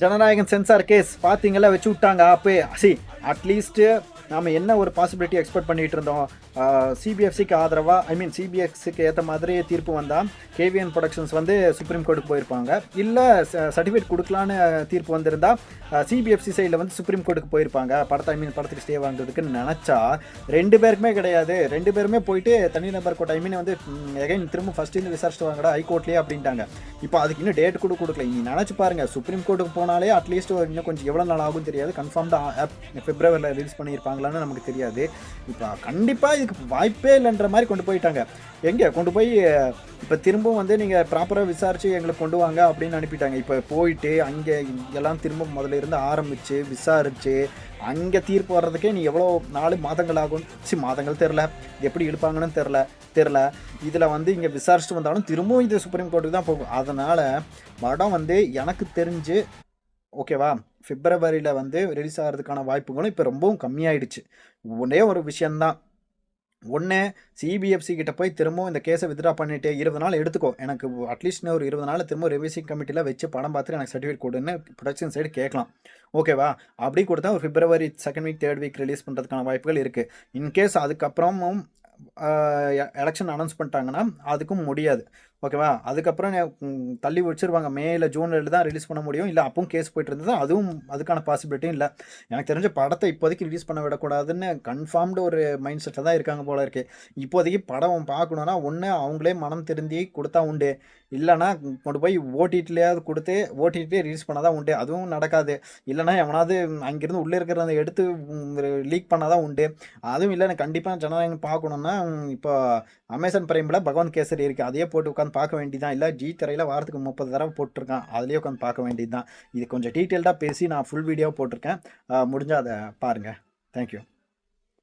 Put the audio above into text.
Jananayagan sensor case பார்த்தீங்களா வச்சு விட்டாங்க அப்போ. அட்லீஸ்ட்டு நாம் என்ன ஒரு பாசிபிலிட்டி எக்ஸ்பெக்ட் பண்ணிகிட்டு இருந்தோம், சிபிஎஃப்சிக்கு ஆதரவாக சிபிஎஃப்சிக்கு ஏற்ற மாதிரி தீர்ப்பு வந்தால் கேவிஎன் ப்ரொடக்ஷன்ஸ் வந்து சுப்ரீம் கோர்ட்டுக்கு போயிருப்பாங்க. இல்லை சர்டிஃபிகேட் கொடுக்கலான்னு தீர்ப்பு வந்திருந்தால் சிபிஎஃப்சி சைடில் வந்து சுப்ரீம் கோர்ட்டுக்கு போயிருப்பாங்க படத்துக்கு ஸ்டே வாங்குறதுக்குன்னு நினச்சா ரெண்டு பேருக்குமே கிடையாது. ரெண்டு பேருமே போயிட்டு தனிநபர் கோர்ட் வந்து எகைன் திரும்ப ஃபஸ்ட்டு விசாரிச்சுட்டு வாங்கடா ஹைகோர்ட்லேயே அப்படின்ட்டாங்க. இப்போ அதுக்கு இன்னும் டேட் கூட கொடுக்கல. நீங்கள் நினச்சி பாருங்கள், சுப்ரீம் கோர்ட்டுக்கு போனாலே அட்லீஸ்ட் இன்னும் கொஞ்சம் எவ்வளோ நாள் ஆகும் தெரியாது. கன்ஃபார்ம்டாக பிப்ரவரியில் ரிலீஸ் பண்ணியிருப்பாங்களான்னு நமக்கு தெரியாது. இப்போ கண்டிப்பாக இதுக்கு வாய்ப்பே இல்லைன்ற மாதிரி கொண்டு போயிட்டாங்க. எங்கே கொண்டு போய் இப்போ திரும்பவும் வந்து நீங்கள் ப்ராப்பராக விசாரித்து எங்களுக்கு கொண்டு வாங்க அப்படின்னு அனுப்பிட்டாங்க. இப்போ போயிட்டு அங்கே எல்லாம் திரும்ப முதல்ல இருந்து ஆரம்பித்து விசாரித்து அங்கே தீர்ப்பு வர்றதுக்கே நீ எவ்வளோ 4 மாதங்கள் ஆகும். மாதங்கள் தெரில, எப்படி இழுப்பாங்கன்னு தெரில. இதில் வந்து இங்கே விசாரிச்சுட்டு வந்தாலும் திரும்பவும் இது சுப்ரீம் கோர்ட்டுக்கு தான் போகும். அதனால் படம் வந்து எனக்கு தெரிஞ்சு ஓகேவா பிப்ரவரியில் வந்து ரிலீஸ் ஆகிறதுக்கான வாய்ப்புகளும் இப்போ ரொம்பவும் கம்மியாயிடுச்சு. ஒன்றே ஒரு விஷயந்தான், ஒன்று சிபிஎஃப்சி கிட்ட போய் திரும்பவும் இந்த கேஸை வித்ட்ரா பண்ணிவிட்டு 20 நாள் எடுத்துக்கோ, எனக்கு அட்லீஸ்ட் ஒரு 20 நாள் திரும்ப ரிவைசிங் கமிட்டியில் வச்சு படம் பார்த்துட்டு எனக்கு சர்டிஃபிகேட் கொடுன்னு ப்ரொடக்ஷன் சைடு கேட்கலாம். ஓகேவா, அப்படி கொடுத்தா ஒரு பிப்ரவரி 2nd week 3rd week release பண்ணுறதுக்கான வாய்ப்புகள் இருக்குது. இன்கேஸ் அதுக்கப்புறமும் எலெக்ஷன் அனௌன்ஸ் பண்ணிட்டாங்கன்னா அதுக்கும் முடியாது. ஓகேவா, அதுக்கப்புறம் தள்ளி வச்சுருவாங்க. மேல ஜூனில் தான் ரிலீஸ் பண்ண முடியும். இல்லை அப்பவும் கேஸ் போய்ட்டு இருந்தது, அதுக்கான பாசிபிலிட்டியும் இல்லை. எனக்கு தெரிஞ்ச படத்தை இப்போதைக்கு ரிலீஸ் பண்ண விடக்கூடாதுன்னு கன்ஃபார்ம்டு ஒரு மைண்ட் செட்டில் தான் இருக்காங்க போல இருக்குது. இப்போதைக்கு படம் பார்க்கணுன்னா ஒன்று அவங்களே மனம் திருந்தி கொடுத்தா உண்டு, இல்லைனா கொண்டு போய் ஓடிடிலேயாவது கொடுத்து ஓடிடிலே ரிலீஸ் பண்ணால் தான் உண்டு. அதுவும் நடக்காது. இல்லைனா எவனாவது அங்கேருந்து உள்ளே இருக்கிறத எடுத்து லீக் பண்ணால் தான் உண்டு. அதுவும் இல்லை, எனக்கு கண்டிப்பாக ஜனநாயகம் பார்க்கணுன்னா இப்போ அமேசான் பிரைமில் பகவந்த் கேசரி இருக்குது, அதையே போட்டு உட்காந்து பார்க்க வேண்டியதான். இல்லை ஜி திரையில் வாரத்துக்கு 30 தடவை போட்டிருக்கான், அதுலேயே உட்காந்து பார்க்க வேண்டியது தான். இது கொஞ்சம் டீட்டெயில்டாக பேசி நான் ஃபுல் வீடியோ போட்டிருக்கேன், முடிஞ்சால் அதை பாருங்கள். தேங்க்யூ.